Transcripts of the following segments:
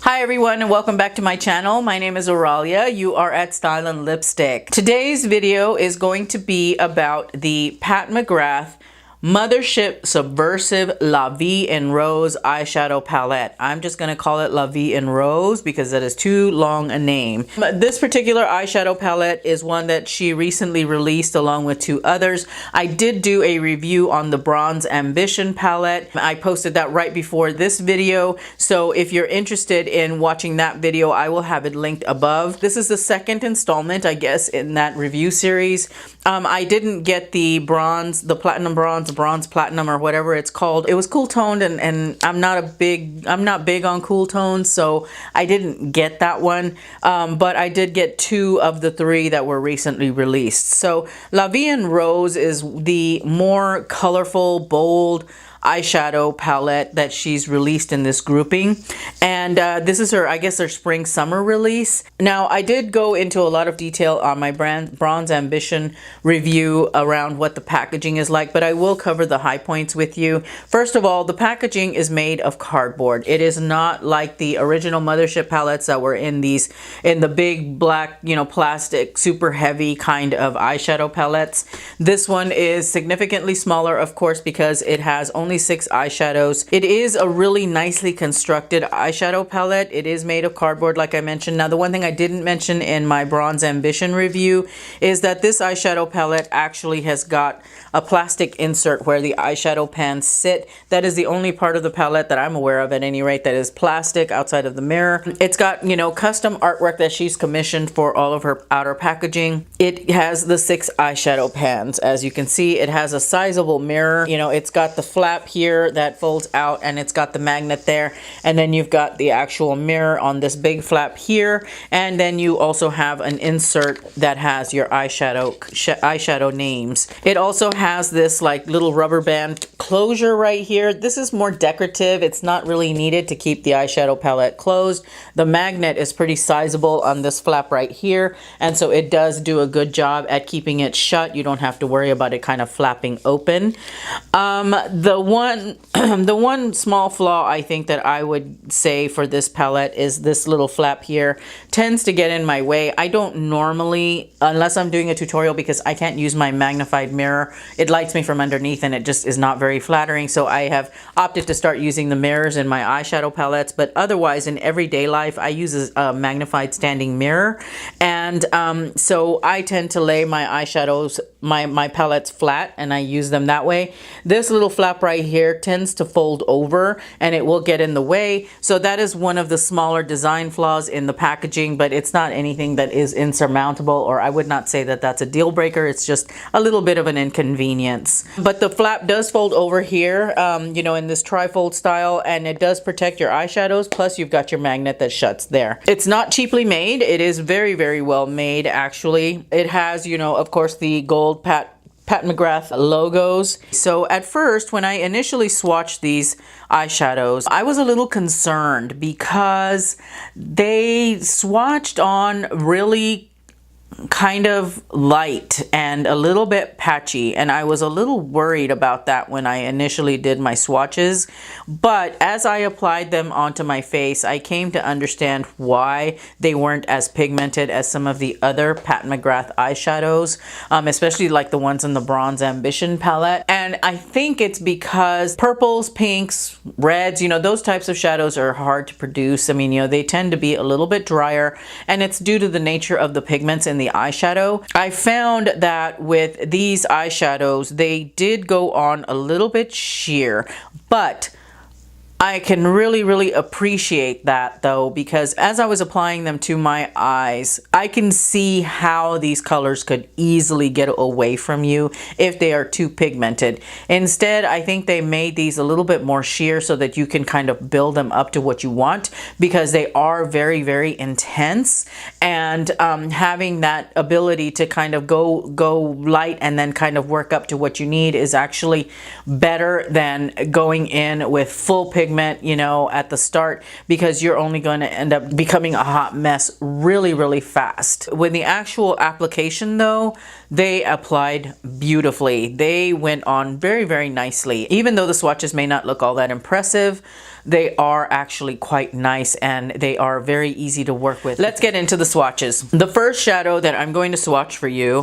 Hi everyone and welcome back to my channel. My name is Aurelia. You are at Style and Lipstick. Today's video is going to be about the Pat McGrath Mothership Subversive La Vie en Rose eyeshadow palette. I'm just going to call it La Vie en Rose because that is too long a name. This particular eyeshadow palette is one that she recently released along with two others. I did do a review on the Bronze Ambition palette. I posted that right before this video, so if you're interested in watching that video, I will have it linked above. This is the second installment, I guess, in that review series. I didn't get the bronze, the platinum bronze, bronze platinum, or whatever it's called. It was cool toned, and I'm not big on cool tones, so I didn't get that one. But I did get two of the three that were recently released. So La Vie en Rose is the more colorful, bold eyeshadow palette that she's released in this grouping, and this is her, I guess, her spring summer release. Now I did go into a lot of detail on my Bronze Ambition review around what the packaging is like, but I will cover the high points with you. First of all, the packaging is made of cardboard. It is not like the original Mothership palettes that were in the big black, you know, plastic super heavy kind of eyeshadow palettes. This one is significantly smaller, of course, because it has only 6 eyeshadows. It is a really nicely constructed eyeshadow palette. It is made of cardboard, like I mentioned. Now, the one thing I didn't mention in my Bronze Ambition review is that this eyeshadow palette actually has got a plastic insert where the eyeshadow pans sit. That is the only part of the palette that I'm aware of, at any rate, that is plastic outside of the mirror. It's got, you know, custom artwork that she's commissioned for all of her outer packaging. It has the 6 eyeshadow pans. As you can see, it has a sizable mirror. You know, it's got the flap here that folds out, and it's got the magnet there, and then you've got the actual mirror on this big flap here, and then you also have an insert that has your eyeshadow names. It also has this like little rubber band closure right here. This is more decorative. It's not really needed to keep the eyeshadow palette closed. The magnet is pretty sizable on this flap right here, and so it does do a good job at keeping it shut. You don't have to worry about it kind of flapping open. The one small flaw I think that I would say for this palette is this little flap here tends to get in my way. I don't normally, unless I'm doing a tutorial, because I can't use my magnified mirror. It lights me from underneath and it just is not very flattering. So I have opted to start using the mirrors in my eyeshadow palettes, but otherwise in everyday life I use a magnified standing mirror, and so I tend to lay my eyeshadows, my palettes flat, and I use them that way. This little flap right here tends to fold over and it will get in the way, so that is one of the smaller design flaws in the packaging, but it's not anything that is insurmountable, or I would not say that that's a deal breaker. It's just a little bit of an inconvenience. But the flap does fold over here, you know, in this trifold style, and it does protect your eyeshadows, plus you've got your magnet that shuts there. It's not cheaply made. It is very, very well made, actually. It has, you know, of course, the gold Pat McGrath logos. So at first, when I initially swatched these eyeshadows, I was a little concerned because they swatched on really kind of light and a little bit patchy, and I was a little worried about that when I initially did my swatches. But as I applied them onto my face, I came to understand why they weren't as pigmented as some of the other Pat McGrath eyeshadows, especially like the ones in the Bronze Ambition palette. And I think it's because purples, pinks, reds, you know, those types of shadows are hard to produce. I mean, you know, they tend to be a little bit drier, and it's due to the nature of the pigments in the eyeshadow. I found that with these eyeshadows, they did go on a little bit sheer, but I can really appreciate that though, because as I was applying them to my eyes, I can see how these colors could easily get away from you if they are too pigmented. Instead, I think they made these a little bit more sheer so that you can kind of build them up to what you want, because they are very intense, and having that ability to kind of go light and then kind of work up to what you need is actually better than going in with full pigment, you know, at the start, because you're only going to end up becoming a hot mess really fast. With the actual application though, they applied beautifully. They went on very nicely. Even though the swatches may not look all that impressive, they are actually quite nice and they are very easy to work with. Let's get into the swatches. The first shadow that I'm going to swatch for you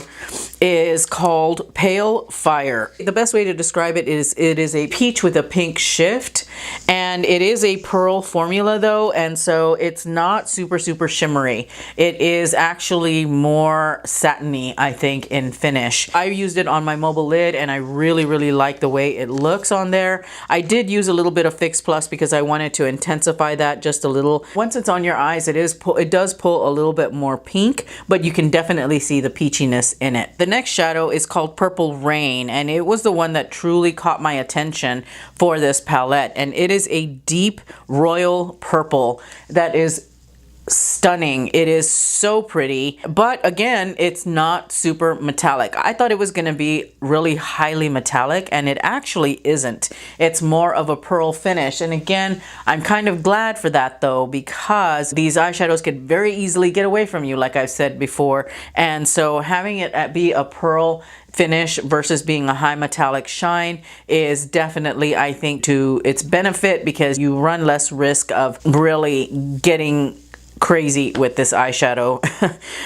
is called Pale Fire. The best way to describe it is a peach with a pink shift, and it is a pearl formula though, and so it's not super shimmery. It is actually more satiny, I think, in finish. I used it on my mobile lid and I really like the way it looks on there. I did use a little bit of Fix Plus because I wanted to intensify that just a little. Once it's on your eyes, it does pull a little bit more pink, but you can definitely see the peachiness in it. The next shadow is called Purple Rain, and it was the one that truly caught my attention for this palette, and it is a deep royal purple that is stunning. It is so pretty, but again, it's not super metallic. I thought it was going to be really highly metallic, and it actually isn't. It's more of a pearl finish, and again, I'm kind of glad for that though, because these eyeshadows could very easily get away from you, like I've said before, and so having it be a pearl finish versus being a high metallic shine is definitely, I think, to its benefit, because you run less risk of really getting crazy with this eyeshadow.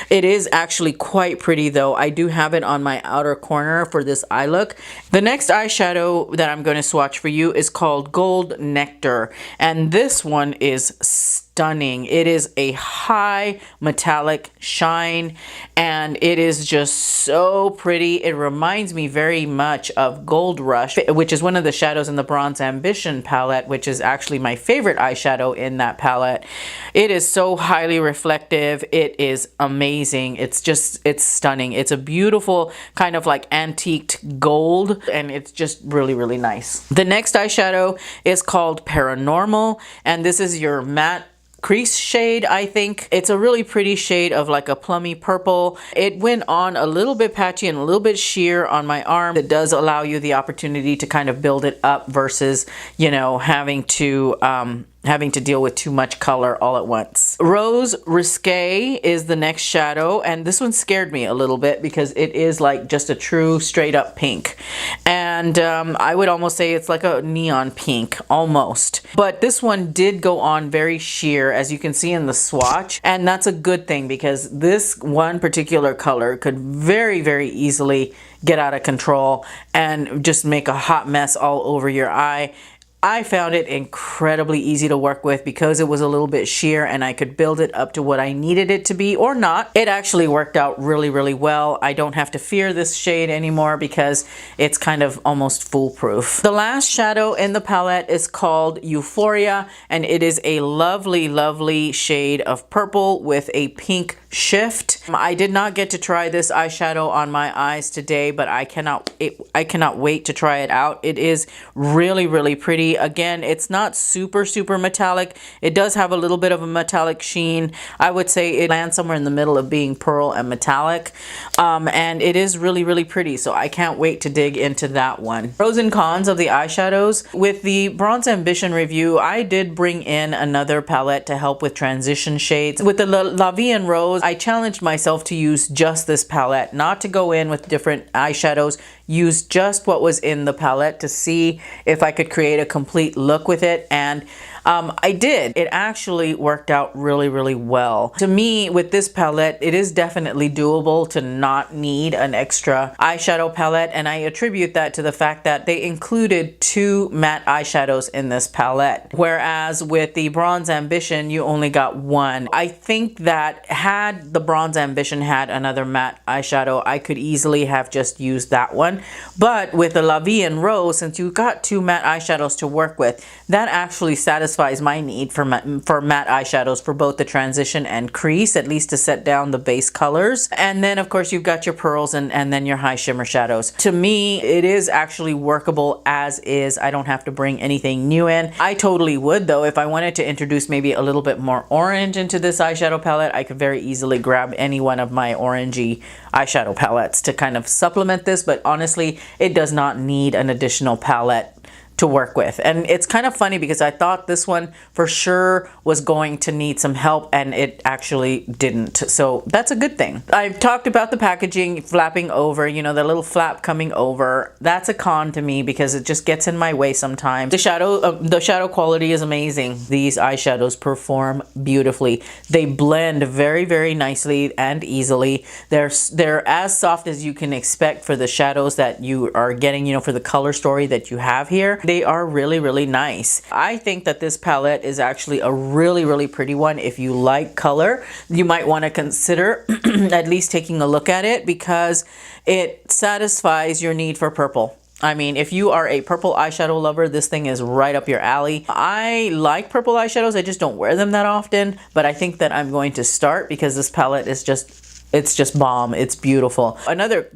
It is actually quite pretty though. I do have it on my outer corner for this eye look. The next eyeshadow that I'm going to swatch for you is called Gold Nectar, and this one is stunning. It is a high metallic shine and it is just so pretty. It reminds me very much of Gold Rush, which is one of the shadows in the Bronze Ambition palette, which is actually my favorite eyeshadow in that palette. It is so highly reflective. It is amazing. It's stunning. It's a beautiful kind of like antiqued gold, and it's just really nice. The next eyeshadow is called Paranormal, and this is your matte crease shade, I think. It's a really pretty shade of like a plummy purple. It went on a little bit patchy and a little bit sheer on my arm. It does allow you the opportunity to kind of build it up versus, you know, having to deal with too much color all at once. Rose Risque is the next shadow, and this one scared me a little bit because it is like just a true straight up pink, and I would almost say it's like a neon pink almost, but this one did go on very sheer, as you can see in the swatch, and that's a good thing because this one particular color could very easily get out of control and just make a hot mess all over your eye. I found it incredibly easy to work with because it was a little bit sheer and I could build it up to what I needed it to be or not. It actually worked out really well. I don't have to fear this shade anymore because it's kind of almost foolproof. The last shadow in the palette is called Euphoria, and it is a lovely shade of purple with a pink shift. I did not get to try this eyeshadow on my eyes today, but I cannot wait to try it out. It is really pretty. Again, it's not super metallic. It does have a little bit of a metallic sheen. I would say it lands somewhere in the middle of being pearl and metallic, and it is really pretty, so I can't wait to dig into that one. Pros and cons of the eyeshadows. With the Bronze Ambition review, I did bring in another palette to help with transition shades. With the La Vie en Rose, I challenged myself to use just this palette, not to go in with different eyeshadows, use just what was in the palette to see if I could create a complete look with it, and I did. It actually worked out really well. To me, with this palette, it is definitely doable to not need an extra eyeshadow palette, and I attribute that to the fact that they included 2 matte eyeshadows in this palette, whereas with the Bronze Ambition, you only got 1. I think that had the Bronze Ambition had another matte eyeshadow, I could easily have just used that one, but with the La Vie en Rose, since you got 2 matte eyeshadows to work with, that actually satisfies my need for matte eyeshadows for both the transition and crease, at least to set down the base colors. And then of course you've got your pearls and then your high shimmer shadows. To me, it is actually workable as is. I don't have to bring anything new in. I totally would though, if I wanted to introduce maybe a little bit more orange into this eyeshadow palette, I could very easily grab any one of my orangey eyeshadow palettes to kind of supplement this, but honestly, it does not need an additional palette to work with. And it's kind of funny because I thought this one for sure was going to need some help, and it actually didn't. So that's a good thing. I've talked about the packaging flapping over, you know, the little flap coming over. That's a con to me because it just gets in my way sometimes. The shadow quality is amazing. These eyeshadows perform beautifully. They blend very, very nicely and easily. They're as soft as you can expect for the shadows that you are getting, you know, for the color story that you have here. They are really, really nice. I think that this palette is actually a really, really pretty one. If you like color, you might want to consider at least taking a look at it because it satisfies your need for purple. I mean, if you are a purple eyeshadow lover, this thing is right up your alley. I like purple eyeshadows. I just don't wear them that often, but I think that I'm going to start because this palette is it's just bomb. It's beautiful. Another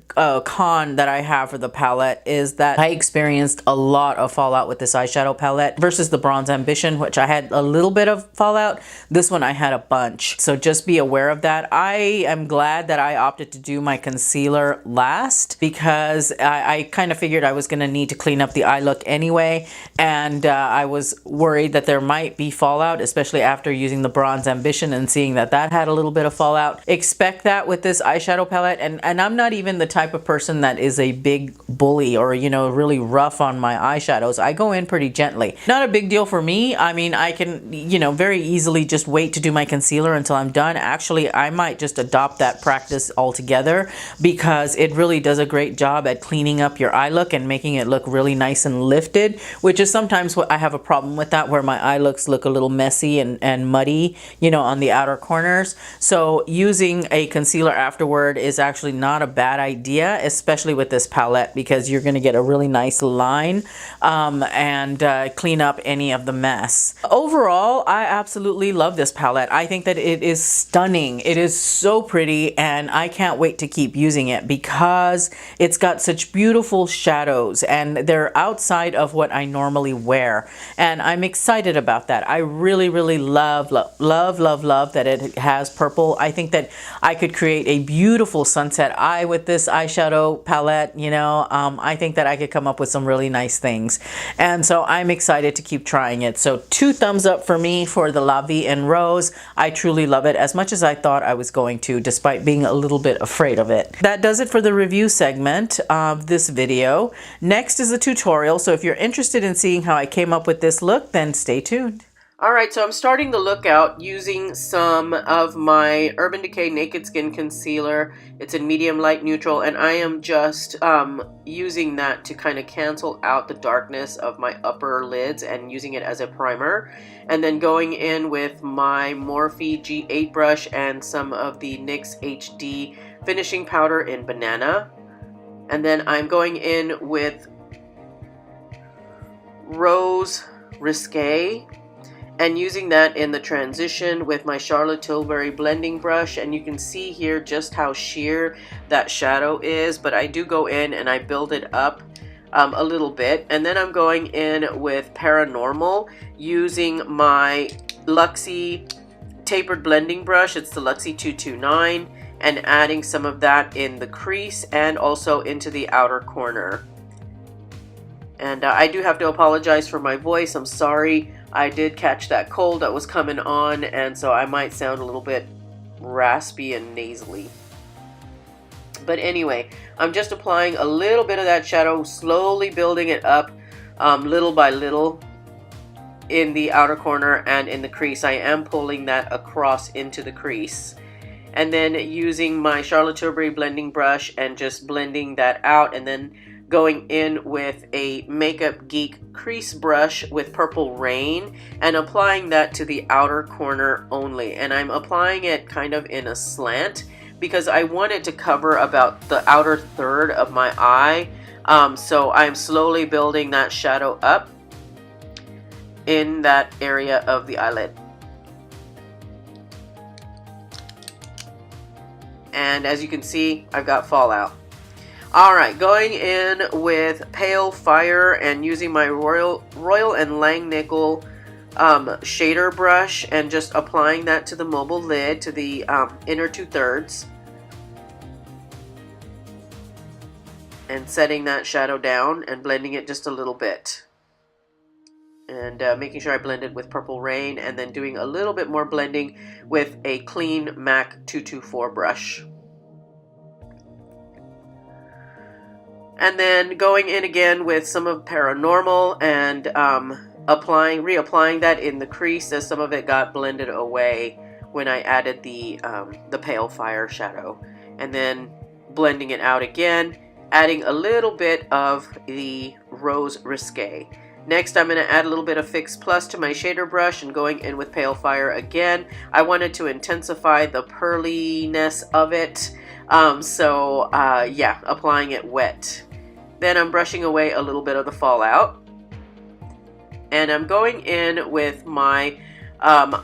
con that I have for the palette is that I experienced a lot of fallout with this eyeshadow palette versus the Bronze Ambition, which I had a little bit of fallout. This one I had a bunch. So just be aware of that. I am glad that I opted to do my concealer last because I kind of figured I was going to need to clean up the eye look anyway. And I was worried that there might be fallout, especially after using the Bronze Ambition and seeing that that had a little bit of fallout. Expect that with this eyeshadow palette, and I'm not even the type of person that is a big bully or, you know, really rough on my eyeshadows. I go in pretty gently. Not a big deal for me. I mean, I can, you know, very easily just wait to do my concealer until I'm done. Actually, I might just adopt that practice altogether because it really does a great job at cleaning up your eye look and making it look really nice and lifted, which is sometimes what I have a problem with, that where my eye looks look a little messy and muddy, you know, on the outer corners. So using a concealer afterward is actually not a bad idea, especially with this palette, because you're going to get a really nice line and clean up any of the mess. Overall, I absolutely love this palette. I think that it is stunning. It is so pretty, and I can't wait to keep using it because it's got such beautiful shadows and they're outside of what I normally wear, and I'm excited about that. I really, really love that it has purple. I think that I could create a beautiful sunset eye with this eyeshadow palette. You know, I think that I could come up with some really nice things, and so I'm excited to keep trying it. So 2 thumbs up for me for the La Vie en Rose. I truly love it as much as I thought I was going to, despite being a little bit afraid of it. That does it for the review segment of this video. Next is a tutorial, so if you're interested in seeing how I came up with this look, then stay tuned. Alright, so I'm starting the look out using some of my Urban Decay Naked Skin Concealer. It's in medium light neutral, and I am just using that to kind of cancel out the darkness of my upper lids and using it as a primer. And then going in with my Morphe G8 brush and some of the NYX HD finishing powder in Banana. And then I'm going in with Rose Risque and using that in the transition with my Charlotte Tilbury blending brush. And you can see here just how sheer that shadow is, but I do go in and I build it up a little bit. And then I'm going in with Paranormal using my Luxie tapered blending brush. It's the Luxie 229, and adding some of that in the crease and also into the outer corner. And I do have to apologize for my voice. I'm sorry. I did catch that cold that was coming on, and so I might sound a little bit raspy and nasally. But anyway, I'm just applying a little bit of that shadow, slowly building it up little by little in the outer corner and in the crease. I am pulling that across into the crease. And then using my Charlotte Tilbury blending brush and just blending that out, and then going in with a Makeup Geek crease brush with Purple Rain and applying that to the outer corner only. And I'm applying it kind of in a slant because I want it to cover about the outer third of my eye. So I'm slowly building that shadow up in that area of the eyelid. And as you can see, I've got fallout. Alright, going in with Pale Fire and using my Royal & Langnickel shader brush and just applying that to the mobile lid, to the inner 2/3. And setting that shadow down and blending it just a little bit. and making sure I blend it with Purple Rain, and then doing a little bit more blending with a clean MAC 224 brush. And then going in again with some of Paranormal and reapplying that in the crease, as some of it got blended away when I added the Pale Fire shadow. And then blending it out again, adding a little bit of the Rose Risque. Next, I'm going to add a little bit of Fix Plus to my shader brush and going in with Pale Fire again. I wanted to intensify the pearliness of it, yeah, applying it wet. Then I'm brushing away a little bit of the fallout. And I'm going in with my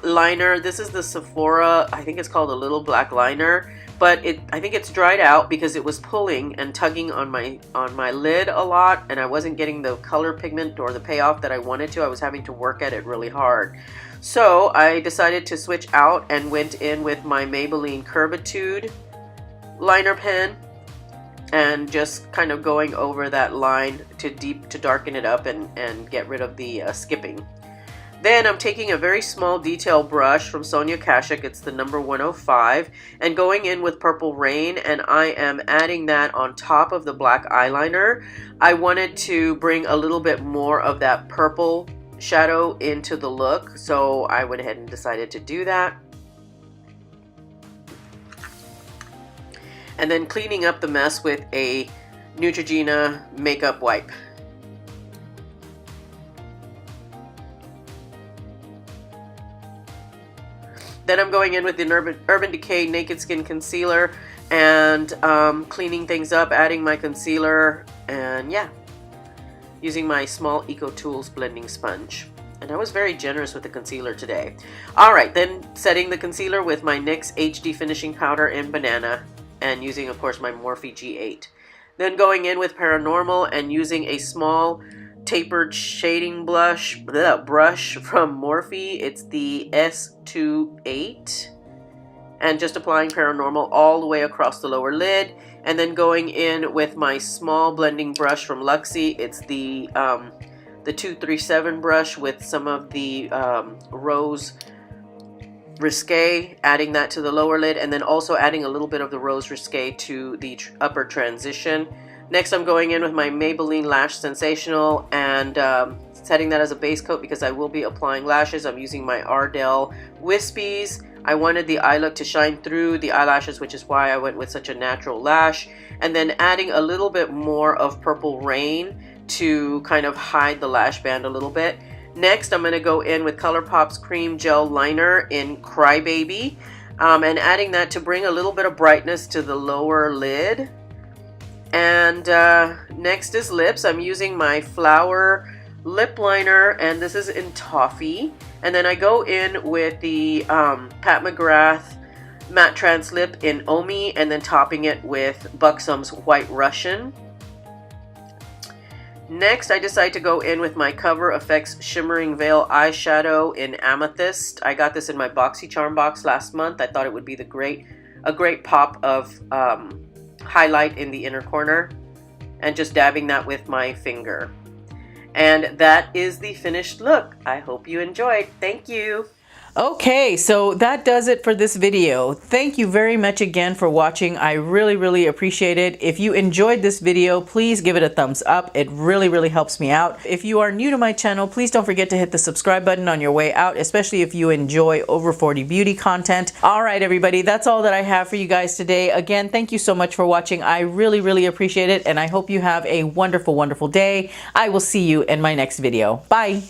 liner. This is the Sephora, I think it's called a Little Black Liner. But I think it's dried out because it was pulling and tugging on my lid a lot, and I wasn't getting the color pigment or the payoff that I wanted to. I was having to work at it really hard. So I decided to switch out and went in with my Maybelline Curvitude liner pen and just kind of going over that line to darken it up and get rid of the skipping. Then I'm taking a very small detail brush from Sonia Kashuk, it's the number 105, and going in with Purple Rain, and I am adding that on top of the black eyeliner. I wanted to bring a little bit more of that purple shadow into the look, so I went ahead and decided to do that. And then cleaning up the mess with a Neutrogena makeup wipe. Then I'm going in with the Urban Decay Naked Skin Concealer and cleaning things up, adding my concealer, and yeah, using my small Eco Tools blending sponge. And I was very generous with the concealer today. Alright, then setting the concealer with my NYX HD Finishing Powder in Banana and using, of course, my Morphe G8. Then going in with Paranormal and using a small tapered shading brush from Morphe. It's the S28, and just applying Paranormal all the way across the lower lid, and then going in with my small blending brush from Luxie. It's the 237 brush with some of the Rose Risque, adding that to the lower lid, and then also adding a little bit of the Rose Risque to the upper transition. Next, I'm going in with my Maybelline Lash Sensational and setting that as a base coat because I will be applying lashes. I'm using my Ardell Wispies. I wanted the eye look to shine through the eyelashes, which is why I went with such a natural lash. And then adding a little bit more of Purple Rain to kind of hide the lash band a little bit. Next, I'm going to go in with ColourPop's Cream Gel Liner in Crybaby and adding that to bring a little bit of brightness to the lower lid. And next is lips. I'm using my Flower lip liner, and this is in Toffee. And then I go in with the Pat McGrath MatteTrance lip in Omi, and then topping it with Buxom's White Russian. Next, I decide to go in with my CoverFX Shimmering Veil Eyeshadow in Amethyst. I got this in my BoxyCharm box last month. I thought it would be a great pop of highlight in the inner corner, and just dabbing that with my finger. And that is the finished look. I hope you enjoyed. Thank you. Okay, so that does it for this video. Thank you very much again for watching. I really appreciate it. If you enjoyed this video, please give it a thumbs up. It really helps me out. If you are new to my channel, please don't forget to hit the subscribe button on your way out, especially if you enjoy over 40 beauty content. All right, everybody, that's all that I have for you guys today. Again, thank you so much for watching. I really appreciate it, and I hope you have a wonderful day. I will see you in my next video. Bye.